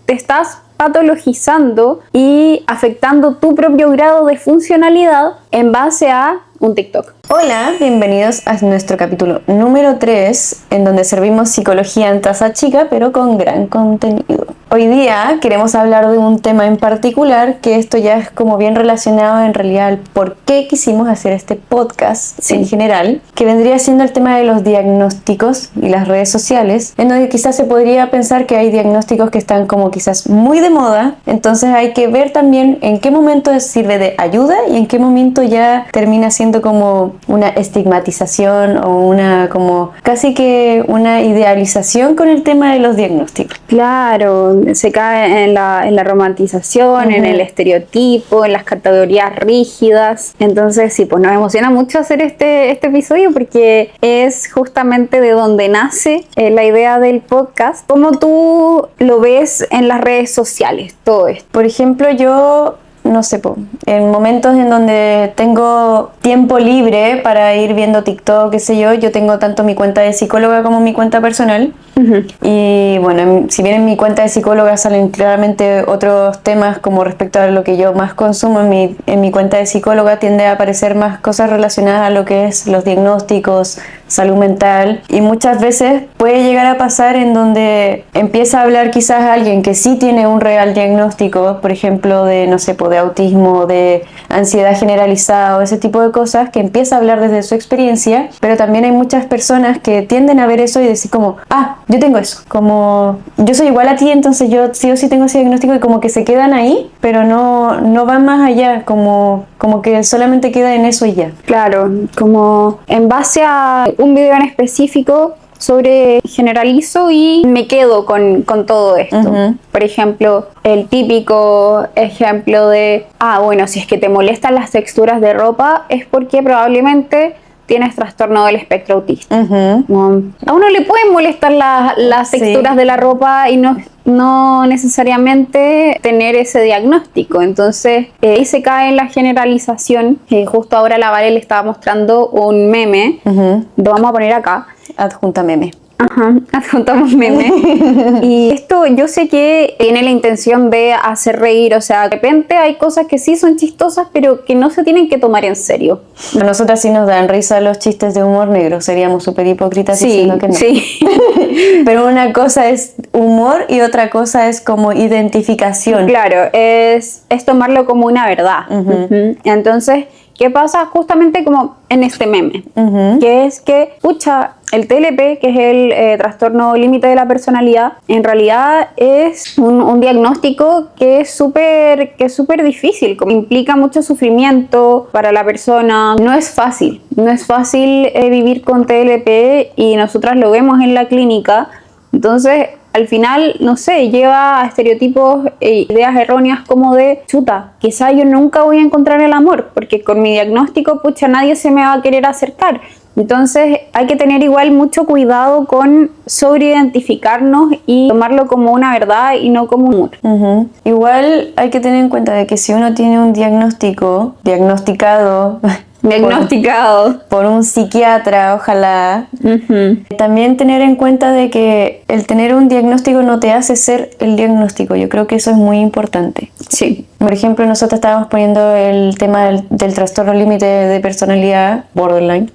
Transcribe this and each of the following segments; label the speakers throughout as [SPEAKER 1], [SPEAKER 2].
[SPEAKER 1] te estás patologizando y afectando tu propio grado de funcionalidad en base a un TikTok.
[SPEAKER 2] Hola, bienvenidos a nuestro capítulo número 3, en donde servimos psicología en taza chica, pero con gran contenido. Hoy día queremos hablar de un tema en particular, que esto ya es como bien relacionado en realidad al por qué quisimos hacer este podcast en general, que vendría siendo el tema de los diagnósticos y las redes sociales, en donde quizás se podría pensar que hay diagnósticos que están como quizás muy de moda, entonces hay que ver también en qué momento sirve de ayuda y en qué momento ya termina siendo como una estigmatización o una como casi que una idealización con el tema de los diagnósticos.
[SPEAKER 1] Claro, se cae en la romantización, en el estereotipo, en las categorías rígidas. Entonces sí, pues nos emociona mucho hacer este episodio porque es justamente de donde nace la idea del podcast. ¿Cómo tú lo ves en las redes sociales, todo esto?
[SPEAKER 2] Por ejemplo, yo no sé, en momentos en donde tengo tiempo libre para ir viendo TikTok, qué sé yo tengo tanto mi cuenta de psicóloga como mi cuenta personal. Y bueno, si bien en mi cuenta de psicóloga salen claramente otros temas como respecto a lo que yo más consumo, en mi cuenta de psicóloga tiende a aparecer más cosas relacionadas a lo que es los diagnósticos, salud mental, y muchas veces puede llegar a pasar en donde empieza a hablar quizás alguien que sí tiene un real diagnóstico, por ejemplo de, no sé, de autismo, de ansiedad generalizada o ese tipo de cosas, que empieza a hablar desde su experiencia, pero también hay muchas personas que tienden a ver eso y decir como, yo tengo eso, como yo soy igual a ti, entonces yo sí o sí tengo ese diagnóstico, y como que se quedan ahí, pero no van más allá, como que solamente queda en eso y ya.
[SPEAKER 1] Claro, como en base a un video en específico sobre generalizo y me quedo con todo esto. Por ejemplo, el típico ejemplo de, bueno, si es que te molestan las texturas de ropa es porque probablemente tienes trastorno del espectro autista. A uno le pueden molestar las texturas de la ropa y no necesariamente tener ese diagnóstico. Entonces, ahí se cae en la generalización. Justo ahora la Vale le estaba mostrando un meme. Lo vamos a poner acá.
[SPEAKER 2] Adjunta meme.
[SPEAKER 1] Adjuntamos meme. Y esto yo sé que tiene la intención de hacer reír, o sea, de repente hay cosas que sí son chistosas, pero que no se tienen que tomar en serio.
[SPEAKER 2] A nosotras sí nos dan risa los chistes de humor negro, seríamos súper hipócritas diciendo que no.
[SPEAKER 1] Sí.
[SPEAKER 2] Pero una cosa es humor y otra cosa es como identificación.
[SPEAKER 1] Claro, es tomarlo como una verdad. Entonces, ¿qué pasa justamente como en este meme? Que es que, el TLP, que es el trastorno límite de la personalidad, en realidad es un diagnóstico que es súper difícil, como implica mucho sufrimiento para la persona. No es fácil vivir con TLP, y nosotras lo vemos en la clínica. Entonces, al final, no sé, lleva a estereotipos e ideas erróneas como de, quizá yo nunca voy a encontrar el amor, porque con mi diagnóstico, nadie se me va a querer acercar. Entonces hay que tener igual mucho cuidado con sobreidentificarnos y tomarlo como una verdad y no como un humor.
[SPEAKER 2] Igual hay que tener en cuenta de que si uno tiene un diagnosticado por un psiquiatra, ojalá, también tener en cuenta de que el tener un diagnóstico no te hace ser el diagnóstico. Yo creo que eso es muy importante.
[SPEAKER 1] Sí.
[SPEAKER 2] Por ejemplo, nosotros estábamos poniendo el tema del trastorno límite de personalidad, borderline.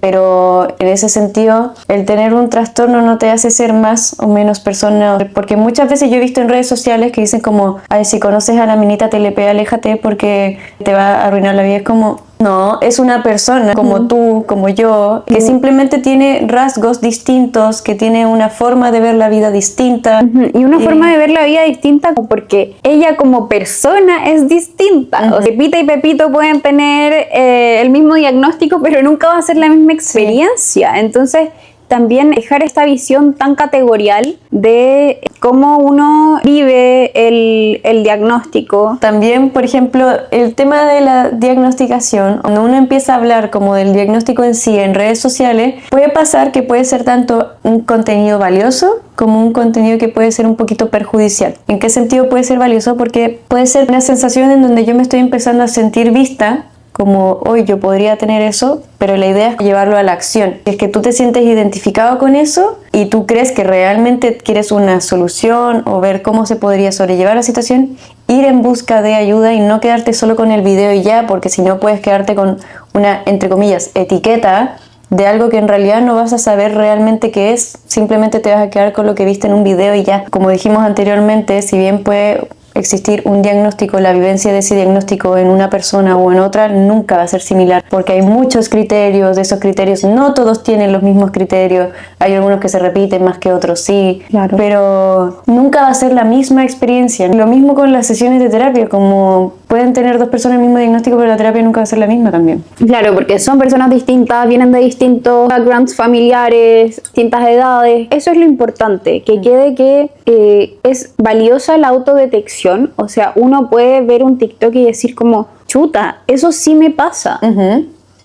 [SPEAKER 2] Pero en ese sentido, el tener un trastorno no te hace ser más o menos persona, porque muchas veces yo he visto en redes sociales que dicen como, si conoces a la minita TLP, aléjate porque te va a arruinar la vida. Es como, no, es una persona como tú, como yo, que simplemente tiene rasgos distintos, que tiene una forma de ver la vida distinta.
[SPEAKER 1] Y una forma de ver la vida distinta porque ella como persona es distinta. O sea, Pepita y Pepito pueden tener el mismo diagnóstico, pero nunca va a ser la misma experiencia. Entonces, también dejar esta visión tan categorial de cómo uno vive el diagnóstico.
[SPEAKER 2] También, por ejemplo, el tema de la diagnosticación, cuando uno empieza a hablar como del diagnóstico en sí en redes sociales, puede pasar que puede ser tanto un contenido valioso como un contenido que puede ser un poquito perjudicial. ¿En qué sentido puede ser valioso? Porque puede ser una sensación en donde yo me estoy empezando a sentir vista como hoy yo podría tener eso, pero la idea es llevarlo a la acción. Es que tú te sientes identificado con eso y tú crees que realmente quieres una solución o ver cómo se podría sobrellevar la situación, ir en busca de ayuda y no quedarte solo con el video y ya, porque si no puedes quedarte con una, entre comillas, etiqueta de algo que en realidad no vas a saber realmente qué es, simplemente te vas a quedar con lo que viste en un video y ya. Como dijimos anteriormente, si bien puede existir un diagnóstico, la vivencia de ese diagnóstico en una persona o en otra nunca va a ser similar, porque hay muchos criterios, de esos criterios no todos tienen los mismos criterios, hay algunos que se repiten más que otros, sí,
[SPEAKER 1] Claro.
[SPEAKER 2] pero nunca va a ser la misma experiencia. Lo mismo con las sesiones de terapia, como pueden tener dos personas el mismo diagnóstico, pero la terapia nunca va a ser la misma también.
[SPEAKER 1] Claro, porque son personas distintas, vienen de distintos backgrounds familiares, distintas edades. Eso es lo importante, que quede que es valiosa la autodetección. O sea, uno puede ver un TikTok y decir como, chuta, eso sí me pasa.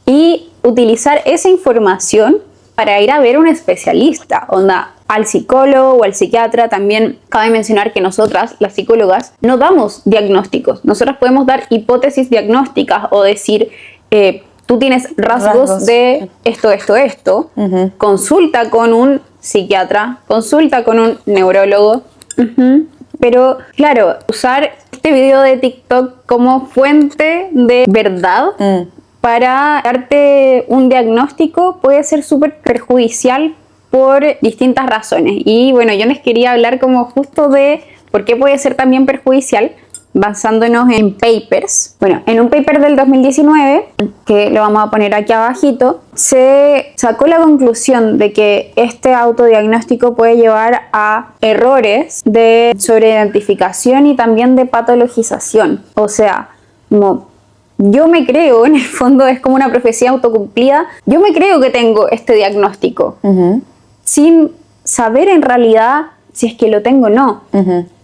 [SPEAKER 1] Y utilizar esa información para ir a ver un especialista, onda, al psicólogo o al psiquiatra. También cabe mencionar que nosotras, las psicólogas, no damos diagnósticos. Nosotras podemos dar hipótesis diagnósticas o decir, tú tienes rasgos de esto. Consulta con un psiquiatra, consulta con un neurólogo. Pero claro, usar este video de TikTok como fuente de verdad para darte un diagnóstico puede ser súper perjudicial por distintas razones. Y bueno, yo les quería hablar como justo de por qué puede ser también perjudicial, basándonos en papers. Bueno, en un paper del 2019, que lo vamos a poner aquí abajito, se sacó la conclusión de que este autodiagnóstico puede llevar a errores de sobreidentificación y también de patologización. O sea, como yo me creo, en el fondo es como una profecía autocumplida, yo me creo que tengo este diagnóstico, sin saber en realidad si es que lo tengo o no.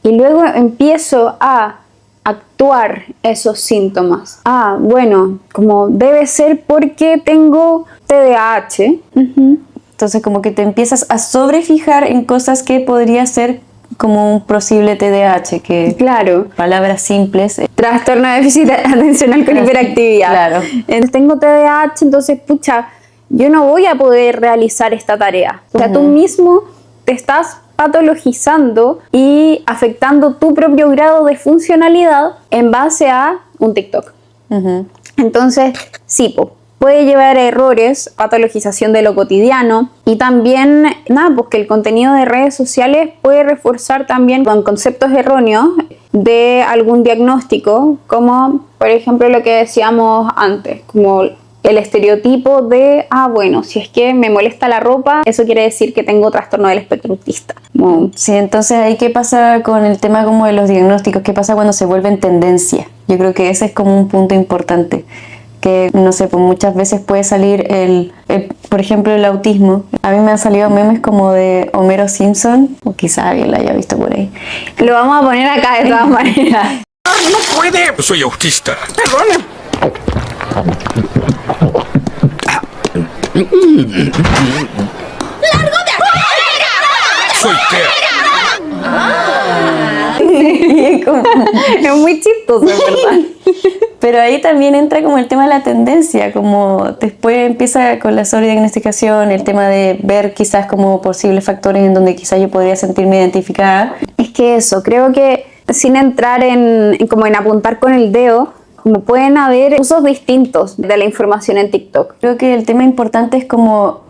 [SPEAKER 1] Y luego empiezo a actuar esos síntomas. Bueno, como debe ser porque tengo TDAH.
[SPEAKER 2] Entonces como que te empiezas a sobrefijar en cosas que podría ser como un posible TDAH, que
[SPEAKER 1] Claro.
[SPEAKER 2] palabras simples.
[SPEAKER 1] Trastorno de déficit atencional con hiperactividad.
[SPEAKER 2] Claro.
[SPEAKER 1] Entonces tengo TDAH, entonces, pucha, yo no voy a poder realizar esta tarea. O sea, tú mismo te estás patologizando y afectando tu propio grado de funcionalidad en base a un TikTok. Entonces, sí, puede llevar a errores, patologización de lo cotidiano y también, pues que el contenido de redes sociales puede reforzar también con conceptos erróneos de algún diagnóstico, como por ejemplo lo que decíamos antes, como el estereotipo de, bueno, si es que me molesta la ropa, eso quiere decir que tengo trastorno del espectro autista.
[SPEAKER 2] Sí, entonces ahí qué pasa con el tema como de los diagnósticos, qué pasa cuando se vuelven tendencia. Yo creo que ese es como un punto importante, que no sé, pues muchas veces puede salir por ejemplo, el autismo. A mí me han salido memes como de Homero Simpson, o quizá alguien la haya visto por ahí.
[SPEAKER 1] Lo vamos a poner acá de todas maneras.
[SPEAKER 3] ¡No puede! Soy autista. Perdone.
[SPEAKER 4] ¡Largo de afuera!
[SPEAKER 3] Soy Ted.
[SPEAKER 1] Es muy chistoso, ¿verdad?
[SPEAKER 2] Pero ahí también entra como el tema de la tendencia, como después empieza con la sobrediagnosticación, el tema de ver quizás como posibles factores en donde quizás yo podría sentirme identificada.
[SPEAKER 1] Es que eso, creo que sin entrar en apuntar con el dedo, como pueden haber usos distintos de la información en TikTok.
[SPEAKER 2] Creo que el tema importante es como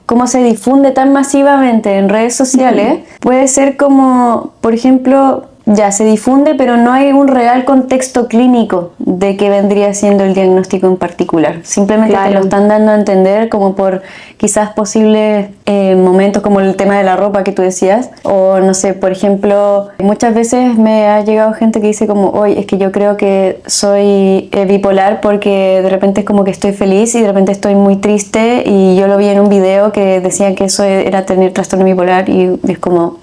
[SPEAKER 2] cómo se difunde tan masivamente en redes sociales. Puede ser como, por ejemplo, ya se difunde, pero no hay un real contexto clínico de qué vendría siendo el diagnóstico en particular. Simplemente te lo están dando a entender como por quizás posibles momentos como el tema de la ropa que tú decías. O no sé, por ejemplo, muchas veces me ha llegado gente que dice como, oye, es que yo creo que soy bipolar porque de repente es como que estoy feliz y de repente estoy muy triste, y yo lo vi en un video que decían que eso era tener trastorno bipolar, y es como...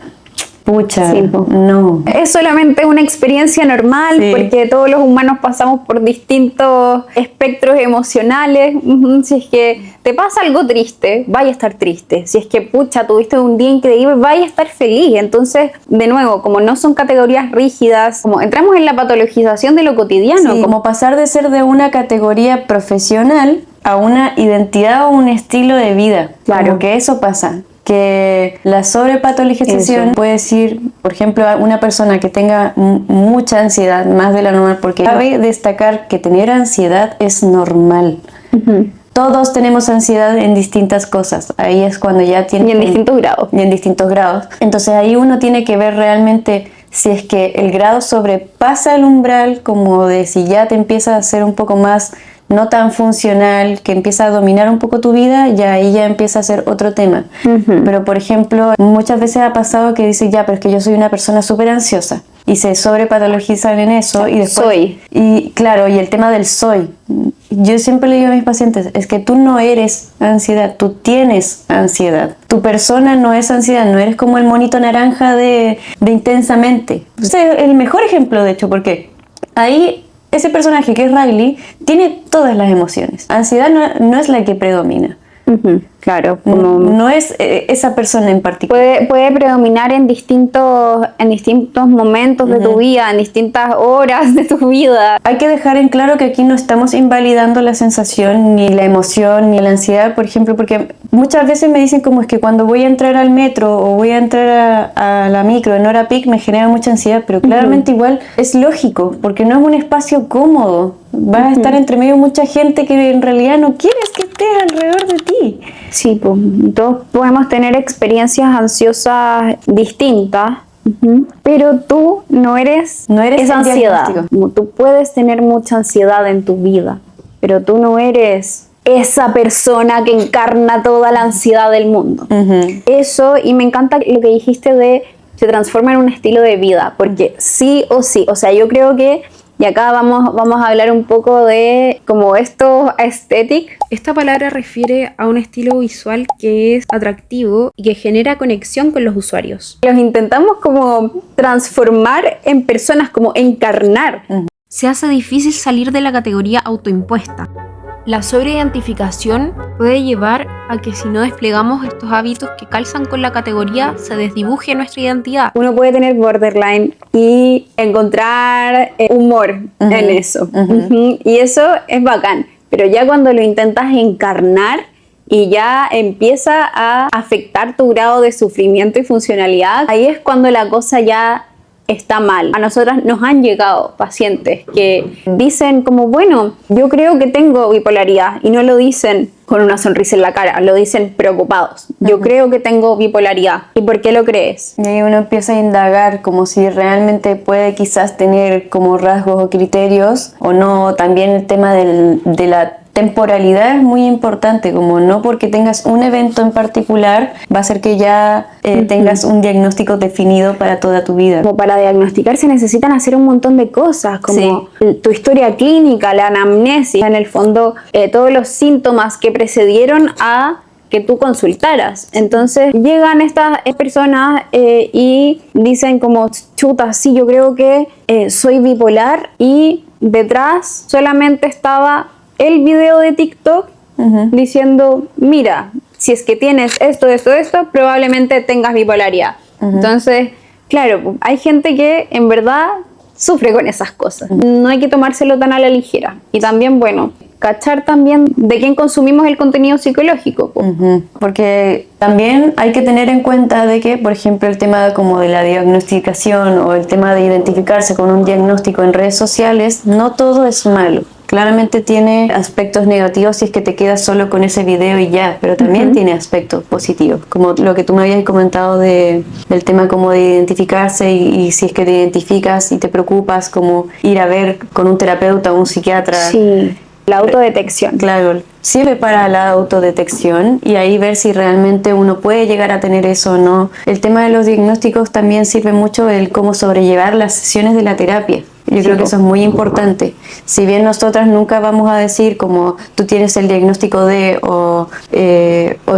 [SPEAKER 2] Pucha,
[SPEAKER 1] Sí, po.
[SPEAKER 2] no.
[SPEAKER 1] Es solamente una experiencia normal
[SPEAKER 2] Sí.
[SPEAKER 1] porque todos los humanos pasamos por distintos espectros emocionales. Si es que te pasa algo triste, vaya a estar triste. Si es que, pucha, tuviste un día increíble, vaya a estar feliz. Entonces, de nuevo, como no son categorías rígidas, como entramos en la patologización de lo cotidiano.
[SPEAKER 2] Sí, como pasar de ser de una categoría profesional a una identidad o un estilo de vida.
[SPEAKER 1] Claro.
[SPEAKER 2] Como que eso pasa. Que la sobrepatologización
[SPEAKER 1] Eso.
[SPEAKER 2] puede decir, por ejemplo, a una persona que tenga mucha ansiedad, más de la normal, porque cabe destacar que tener ansiedad es normal. Todos tenemos ansiedad en distintas cosas. Ahí es cuando ya tiene...
[SPEAKER 1] Y en distintos grados.
[SPEAKER 2] Y en distintos grados. Entonces ahí uno tiene que ver realmente si es que el grado sobrepasa el umbral, como de si ya te empieza a ser un poco más no tan funcional, que empieza a dominar un poco tu vida, ya ahí ya empieza a ser otro tema. Pero por ejemplo, muchas veces ha pasado que dicen, ya, pero es que yo soy una persona súper ansiosa. Y se sobrepatologizan en eso y después...
[SPEAKER 1] Soy.
[SPEAKER 2] Y claro, y el tema del soy. Yo siempre le digo a mis pacientes, es que tú no eres ansiedad, tú tienes ansiedad. Tu persona no es ansiedad, no eres como el monito naranja de Intensamente. Ese es el mejor ejemplo, de hecho, porque ahí ese personaje que es Riley tiene todas las emociones. Ansiedad no es la que predomina.
[SPEAKER 1] Claro, como
[SPEAKER 2] No es esa persona en particular.
[SPEAKER 1] puede predominar en distintos momentos de tu vida, en distintas horas de tu vida.
[SPEAKER 2] Hay que dejar en claro que aquí no estamos invalidando la sensación, ni la emoción, ni la ansiedad, por ejemplo, porque muchas veces me dicen como es que cuando voy a entrar al metro o voy a entrar a la micro en hora peak me genera mucha ansiedad, pero claramente igual es lógico, porque no es un espacio cómodo. Vas a estar entre medio de mucha gente que en realidad no quieres que estés alrededor de ti.
[SPEAKER 1] Sí, pues, todos podemos tener experiencias ansiosas distintas, pero tú no eres esa
[SPEAKER 2] el
[SPEAKER 1] ansiedad.
[SPEAKER 2] diagnóstico.
[SPEAKER 1] Como tú puedes tener mucha ansiedad en tu vida, pero tú no eres esa persona que encarna toda la ansiedad del mundo. Eso, y me encanta lo que dijiste de se transforma en un estilo de vida, porque sí o sí, o sea, yo creo que y acá vamos a hablar un poco de como esto aesthetic.
[SPEAKER 5] Esta palabra refiere a un estilo visual que es atractivo y que genera conexión con los usuarios.
[SPEAKER 1] Los intentamos como transformar en personas, como encarnar.
[SPEAKER 5] Se hace difícil salir de la categoría autoimpuesta. La sobreidentificación puede llevar a que si no desplegamos estos hábitos que calzan con la categoría, se desdibuje nuestra identidad.
[SPEAKER 1] Uno puede tener borderline y encontrar humor en eso. Y eso es bacán. Pero ya cuando lo intentas encarnar y ya empieza a afectar tu grado de sufrimiento y funcionalidad, ahí es cuando la cosa ya está mal. A nosotras nos han llegado pacientes que dicen como, bueno, yo creo que tengo bipolaridad, y no lo dicen con una sonrisa en la cara, lo dicen preocupados. Yo creo que tengo bipolaridad. ¿Y por qué lo crees?
[SPEAKER 2] Y ahí uno empieza a indagar como si realmente puede quizás tener como rasgos o criterios o no. También el tema de la temporalidad es muy importante, como no porque tengas un evento en particular va a ser que ya tengas un diagnóstico definido para toda tu vida.
[SPEAKER 1] Como para diagnosticar se necesitan hacer un montón de cosas, como tu historia clínica, la anamnesis, en el fondo todos los síntomas que precedieron a que tú consultaras. Entonces llegan estas personas y dicen como, chuta, sí, yo creo que soy bipolar, y detrás solamente estaba el video de TikTok diciendo, mira, si es que tienes esto, probablemente tengas bipolaridad. Entonces, claro, hay gente que en verdad sufre con esas cosas. No hay que tomárselo tan a la ligera. Y también, bueno, cachar también de quién consumimos el contenido psicológico.
[SPEAKER 2] Porque también hay que tener en cuenta de que, por ejemplo, el tema como de la diagnosticación o el tema de identificarse con un diagnóstico en redes sociales, no todo es malo. Claramente tiene aspectos negativos si es que te quedas solo con ese video y ya, pero también tiene aspectos positivos, como lo que tú me habías comentado del tema como de identificarse y si es que te identificas y te preocupas, como ir a ver con un terapeuta o un psiquiatra.
[SPEAKER 1] Sí, la autodetección.
[SPEAKER 2] Claro, sirve para la autodetección y ahí ver si realmente uno puede llegar a tener eso o no. El tema de los diagnósticos también sirve mucho el cómo sobrellevar las sesiones de la terapia. Yo creo que eso es muy importante. Si bien nosotras nunca vamos a decir como tú tienes el diagnóstico de o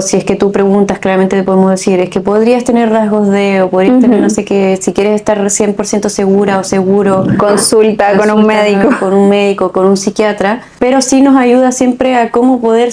[SPEAKER 2] si es que tú preguntas, claramente te podemos decir es que podrías tener rasgos de o podrías tener no sé qué, si quieres estar 100% segura o seguro.
[SPEAKER 1] Consulta con un médico.
[SPEAKER 2] Con un médico, con un psiquiatra, pero sí nos ayuda siempre a cómo poder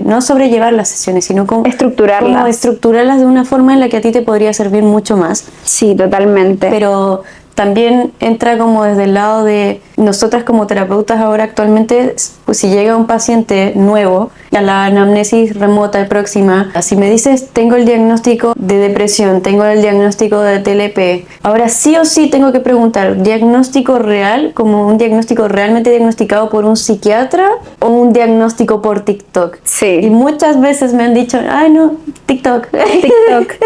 [SPEAKER 2] no sobrellevar las sesiones, sino cómo estructurarlas de una forma en la que a ti te podría servir mucho más.
[SPEAKER 1] Sí, totalmente.
[SPEAKER 2] Pero también entra como desde el lado de nosotras como terapeutas ahora actualmente, pues si llega un paciente nuevo a la anamnesis remota y próxima, si me dices tengo el diagnóstico de depresión, tengo el diagnóstico de TLP, ahora sí o sí tengo que preguntar, ¿diagnóstico real, como un diagnóstico realmente diagnosticado por un psiquiatra o un diagnóstico por TikTok?
[SPEAKER 1] Sí.
[SPEAKER 2] Y muchas veces me han dicho, ay no, TikTok.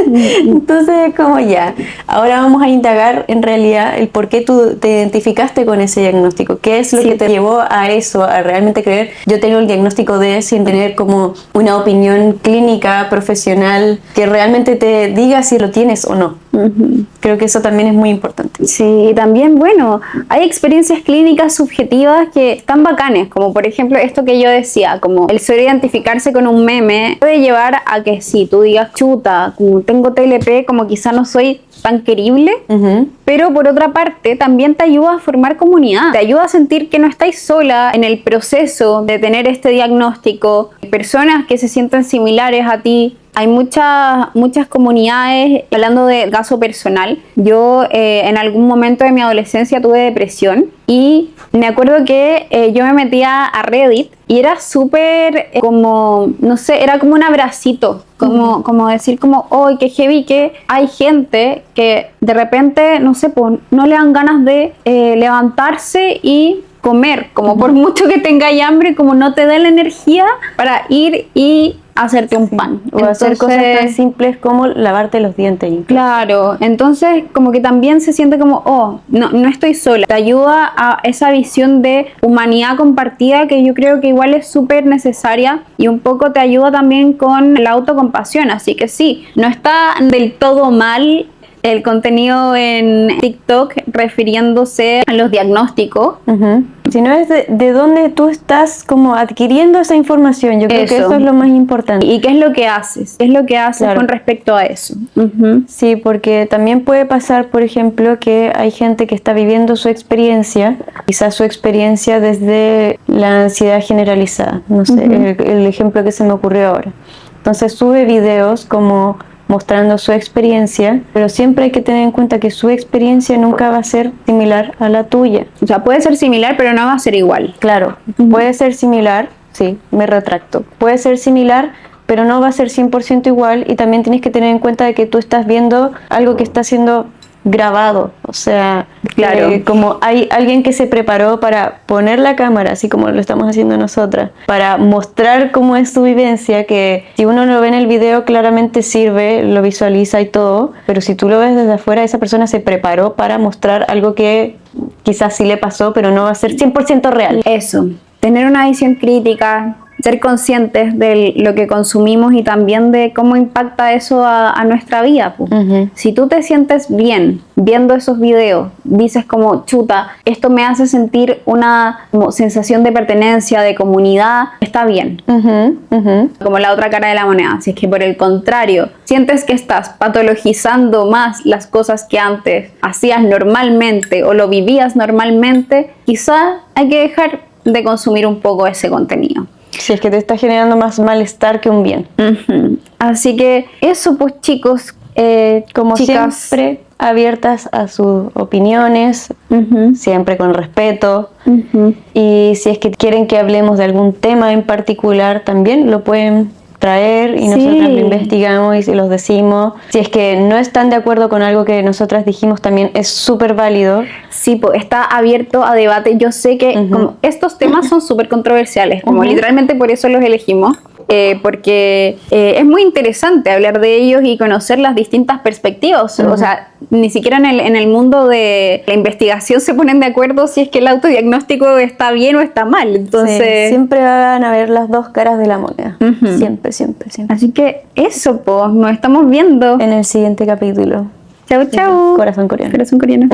[SPEAKER 2] Entonces como ya, ahora vamos a indagar en realidad el por qué tú te identificaste con ese diagnóstico, qué es lo que te llevó a eso, a realmente creer, yo tengo el diagnóstico de sin tener como una opinión clínica, profesional, que realmente te diga si lo tienes o no. Creo que eso también es muy importante.
[SPEAKER 1] Sí, y también, bueno, hay experiencias clínicas subjetivas que están bacanes, como por ejemplo esto que yo decía, como el identificarse con un meme puede llevar a que si tú digas, chuta, como tengo TLP, como quizá no soy tan querible, pero por otra parte también te ayuda a formar comunidad, te ayuda a sentir que no estáis sola en el proceso de tener este diagnóstico, personas que se sienten similares a ti. Hay muchas comunidades. Hablando de caso personal, yo en algún momento de mi adolescencia tuve depresión y me acuerdo que yo me metía a Reddit y era súper como, no sé, era como un abracito, como decir como, ¡ay, qué heavy! Que hay gente que de repente, no sé, pues, no le dan ganas de levantarse y comer, como por mucho que tengáis hambre, como no te da la energía para ir y hacerte un pan.
[SPEAKER 2] O hacer cosas tan simples como lavarte los dientes. Incluso.
[SPEAKER 1] Claro, entonces como que también se siente como, oh, no estoy sola. Te ayuda a esa visión de humanidad compartida que yo creo que igual es súper necesaria y un poco te ayuda también con la autocompasión. Así que sí, no está del todo mal el contenido en TikTok refiriéndose a los diagnósticos.
[SPEAKER 2] Sino es de dónde tú estás como adquiriendo esa información. Yo creo que eso es lo más importante.
[SPEAKER 1] ¿Y qué es lo que haces? ¿Qué es lo que haces con respecto a eso?
[SPEAKER 2] Sí, porque también puede pasar, por ejemplo, que hay gente que está viviendo su experiencia, quizás su experiencia desde la ansiedad generalizada. No sé, el ejemplo que se me ocurrió ahora. Entonces sube videos como mostrando su experiencia, pero siempre hay que tener en cuenta que su experiencia nunca va a ser similar a la tuya.
[SPEAKER 1] O sea, puede ser similar, pero no va a ser igual.
[SPEAKER 2] Claro, puede ser similar, sí, me retracto. Puede ser similar, pero no va a ser 100% igual y también tienes que tener en cuenta de que tú estás viendo algo que está siendo grabado, o sea,
[SPEAKER 1] claro,
[SPEAKER 2] como hay alguien que se preparó para poner la cámara, así como lo estamos haciendo nosotras, para mostrar cómo es su vivencia, que si uno lo ve en el video claramente sirve, lo visualiza y todo, pero si tú lo ves desde afuera, esa persona se preparó para mostrar algo que quizás sí le pasó, pero no va a ser 100% real.
[SPEAKER 1] Eso, tener una visión crítica, ser conscientes de lo que consumimos y también de cómo impacta eso a nuestra vida. Si tú te sientes bien viendo esos videos, dices como, chuta, esto me hace sentir una como sensación de pertenencia, de comunidad, está bien. Como la otra cara de la moneda. Si es que por el contrario, sientes que estás patologizando más las cosas que antes hacías normalmente o lo vivías normalmente, quizá hay que dejar de consumir un poco ese contenido.
[SPEAKER 2] Si es que te está generando más malestar que un bien.
[SPEAKER 1] Así que eso, pues chicos,
[SPEAKER 2] como
[SPEAKER 1] chicas,
[SPEAKER 2] siempre abiertas a sus opiniones, siempre con respeto. Y si es que quieren que hablemos de algún tema en particular, también lo pueden traer y nosotras lo investigamos y se los decimos. Si es que no están de acuerdo con algo que nosotras dijimos, también es súper válido.
[SPEAKER 1] Sí, pues está abierto a debate. Yo sé que como estos temas son súper controversiales, como literalmente por eso los elegimos. Porque es muy interesante hablar de ellos y conocer las distintas perspectivas. O sea, ni siquiera en el mundo de la investigación se ponen de acuerdo si es que el autodiagnóstico está bien o está mal. Entonces,
[SPEAKER 2] siempre van a ver las dos caras de la moneda. Siempre, siempre, siempre.
[SPEAKER 1] Así que eso, pues, nos estamos viendo
[SPEAKER 2] en el siguiente capítulo.
[SPEAKER 1] Chau, chau.
[SPEAKER 2] Corazón coreano.
[SPEAKER 1] Corazón coreano.